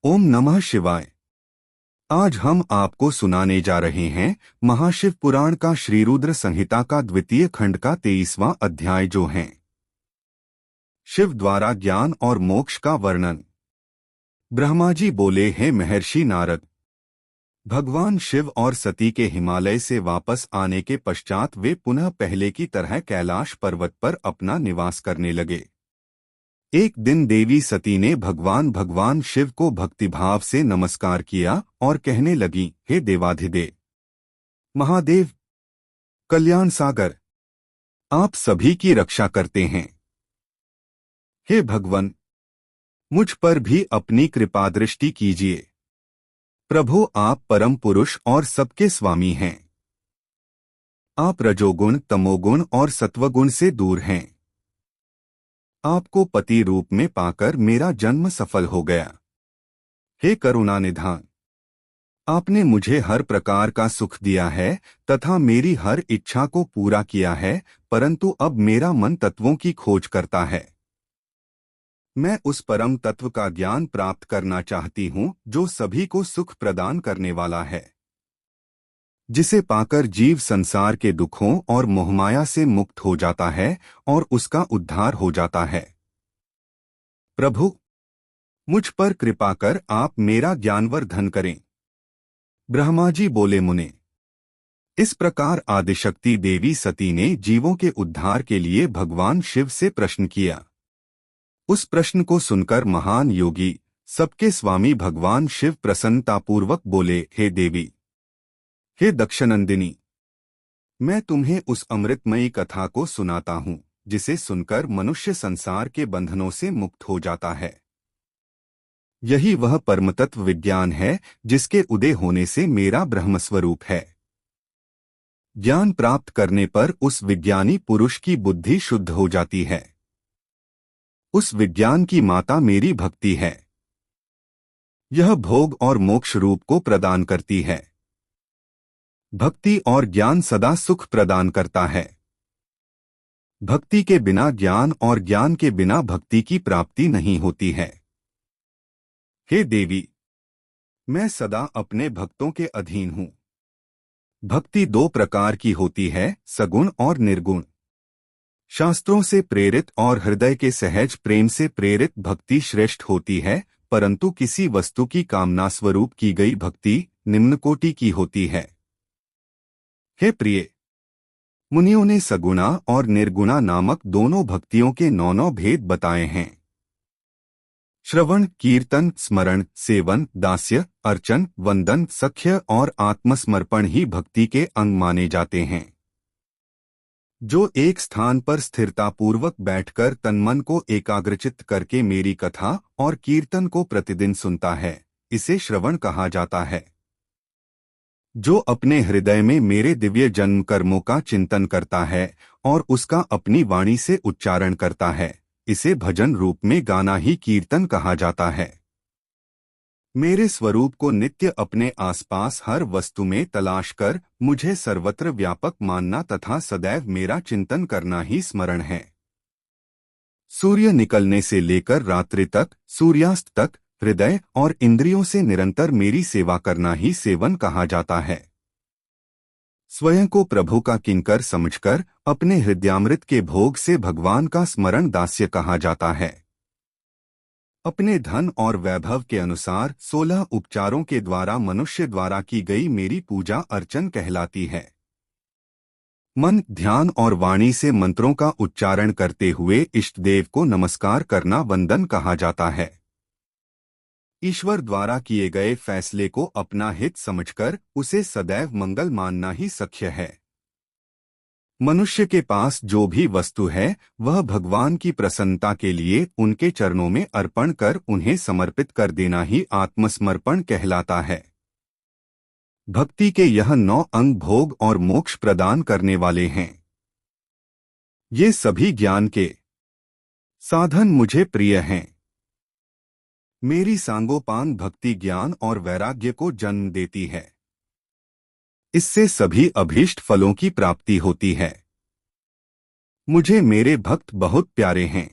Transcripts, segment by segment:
ओम नमः शिवाय। आज हम आपको सुनाने जा रहे हैं महाशिव पुराण का श्रीरुद्र संहिता का द्वितीय खंड का 23वां अध्याय, जो है शिव द्वारा ज्ञान और मोक्ष का वर्णन। ब्रह्मा जी बोले, हे महर्षि नारद, भगवान शिव और सती के हिमालय से वापस आने के पश्चात वे पुनः पहले की तरह कैलाश पर्वत पर अपना निवास करने लगे। एक दिन देवी सती ने भगवान शिव को भक्तिभाव से नमस्कार किया और कहने लगी, हे देवाधिदेव महादेव, कल्याण सागर, आप सभी की रक्षा करते हैं। हे भगवन, मुझ पर भी अपनी कृपा दृष्टि कीजिए। प्रभु, आप परम पुरुष और सबके स्वामी हैं। आप रजोगुण, तमोगुण और सत्वगुण से दूर हैं। आपको पति रूप में पाकर मेरा जन्म सफल हो गया। हे करुणा निधान, आपने मुझे हर प्रकार का सुख दिया है तथा मेरी हर इच्छा को पूरा किया है, परंतु अब मेरा मन तत्वों की खोज करता है। मैं उस परम तत्व का ज्ञान प्राप्त करना चाहती हूँ जो सभी को सुख प्रदान करने वाला है, जिसे पाकर जीव संसार के दुखों और मोहमाया से मुक्त हो जाता है और उसका उद्धार हो जाता है। प्रभु, मुझ पर कृपा कर आप मेरा ज्ञानवर्धन करें। ब्रह्मा जी बोले, मुने, इस प्रकार आदिशक्ति देवी सती ने जीवों के उद्धार के लिए भगवान शिव से प्रश्न किया। उस प्रश्न को सुनकर महान योगी, सबके स्वामी भगवान शिव प्रसन्नतापूर्वक बोले, हे देवी, हे दक्षनंदिनी, मैं तुम्हें उस अमृतमयी कथा को सुनाता हूँ जिसे सुनकर मनुष्य संसार के बंधनों से मुक्त हो जाता है। यही वह परमतत्व विज्ञान है जिसके उदय होने से मेरा ब्रह्मस्वरूप है। ज्ञान प्राप्त करने पर उस विज्ञानी पुरुष की बुद्धि शुद्ध हो जाती है। उस विज्ञान की माता मेरी भक्ति है। यह भोग और मोक्ष रूप को प्रदान करती है। भक्ति और ज्ञान सदा सुख प्रदान करता है। भक्ति के बिना ज्ञान और ज्ञान के बिना भक्ति की प्राप्ति नहीं होती है। हे देवी, मैं सदा अपने भक्तों के अधीन हूँ। भक्ति दो प्रकार की होती है, सगुण और निर्गुण। शास्त्रों से प्रेरित और हृदय के सहज प्रेम से प्रेरित भक्ति श्रेष्ठ होती है, परंतु किसी वस्तु की कामना स्वरूप की गई भक्ति निम्न कोटि की होती है। हे प्रिय, मुनियों ने सगुणा और निर्गुणा नामक दोनों भक्तियों के 9 भेद बताए हैं। श्रवण, कीर्तन, स्मरण, सेवन, दास्य, अर्चन, वंदन, सख्य और आत्मसमर्पण ही भक्ति के अंग माने जाते हैं। जो एक स्थान पर स्थिरतापूर्वक बैठकर तनमन को एकाग्रचित्त करके मेरी कथा और कीर्तन को प्रतिदिन सुनता है, इसे श्रवण कहा जाता है। जो अपने हृदय में मेरे दिव्य जन्म कर्मों का चिंतन करता है और उसका अपनी वाणी से उच्चारण करता है, इसे भजन रूप में गाना ही कीर्तन कहा जाता है। मेरे स्वरूप को नित्य अपने आसपास हर वस्तु में तलाश कर मुझे सर्वत्र व्यापक मानना तथा सदैव मेरा चिंतन करना ही स्मरण है। सूर्य निकलने से लेकर रात्रि तक, सूर्यास्त तक हृदय और इंद्रियों से निरंतर मेरी सेवा करना ही सेवन कहा जाता है। स्वयं को प्रभु का किंकर समझकर अपने हृदयामृत के भोग से भगवान का स्मरण दास्य कहा जाता है। अपने धन और वैभव के अनुसार 16 उपचारों के द्वारा मनुष्य द्वारा की गई मेरी पूजा अर्चन कहलाती है। मन, ध्यान और वाणी से मंत्रों का उच्चारण करते हुए इष्टदेव को नमस्कार करना वंदन कहा जाता है। ईश्वर द्वारा किए गए फैसले को अपना हित समझकर उसे सदैव मंगल मानना ही सख्य है। मनुष्य के पास जो भी वस्तु है वह भगवान की प्रसन्नता के लिए उनके चरणों में अर्पण कर उन्हें समर्पित कर देना ही आत्मसमर्पण कहलाता है। भक्ति के यह 9 अंग भोग और मोक्ष प्रदान करने वाले हैं। ये सभी ज्ञान के साधन मुझे प्रिय हैं। मेरी सांगोपांग भक्ति ज्ञान और वैराग्य को जन्म देती है। इससे सभी अभीष्ट फलों की प्राप्ति होती है। मुझे मेरे भक्त बहुत प्यारे हैं।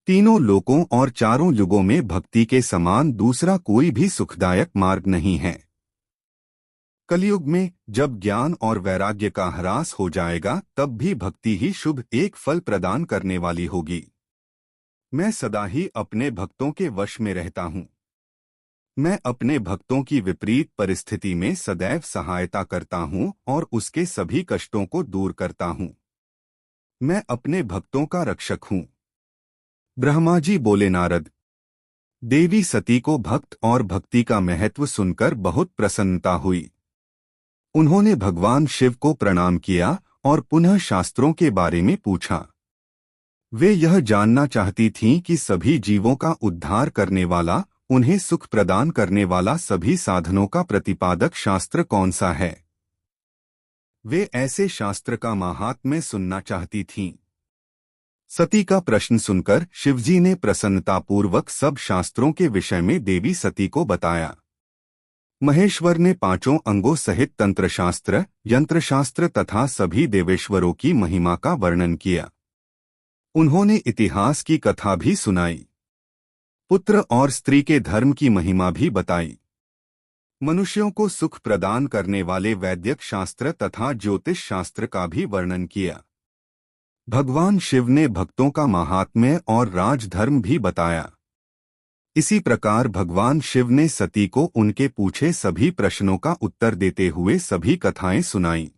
तीनों लोकों और चारों युगों में भक्ति के समान दूसरा कोई भी सुखदायक मार्ग नहीं है। कलयुग में जब ज्ञान और वैराग्य का ह्रास हो जाएगा तब भी भक्ति ही शुभ एक फल प्रदान करने वाली होगी। मैं सदा ही अपने भक्तों के वश में रहता हूँ। मैं अपने भक्तों की विपरीत परिस्थिति में सदैव सहायता करता हूँ और उसके सभी कष्टों को दूर करता हूँ। मैं अपने भक्तों का रक्षक हूँ। ब्रह्मा जी बोले, नारद, देवी सती को भक्त और भक्ति का महत्व सुनकर बहुत प्रसन्नता हुई। उन्होंने भगवान शिव को प्रणाम किया और पुनः शास्त्रों के बारे में पूछा। वे यह जानना चाहती थीं कि सभी जीवों का उद्धार करने वाला, उन्हें सुख प्रदान करने वाला सभी साधनों का प्रतिपादक शास्त्र कौन सा है। वे ऐसे शास्त्र का माहात्म्य सुनना चाहती थीं। सती का प्रश्न सुनकर शिवजी ने प्रसन्नतापूर्वक सब शास्त्रों के विषय में देवी सती को बताया। महेश्वर ने 5 अंगों सहित तंत्रशास्त्र, यंत्रशास्त्र तथा सभी देवेश्वरों की महिमा का वर्णन किया। उन्होंने इतिहास की कथा भी सुनाई। पुत्र और स्त्री के धर्म की महिमा भी बताई। मनुष्यों को सुख प्रदान करने वाले वैद्यक शास्त्र तथा ज्योतिष शास्त्र का भी वर्णन किया। भगवान शिव ने भक्तों का महात्म्य और राजधर्म भी बताया। इसी प्रकार भगवान शिव ने सती को उनके पूछे सभी प्रश्नों का उत्तर देते हुए सभी कथाएं सुनाई।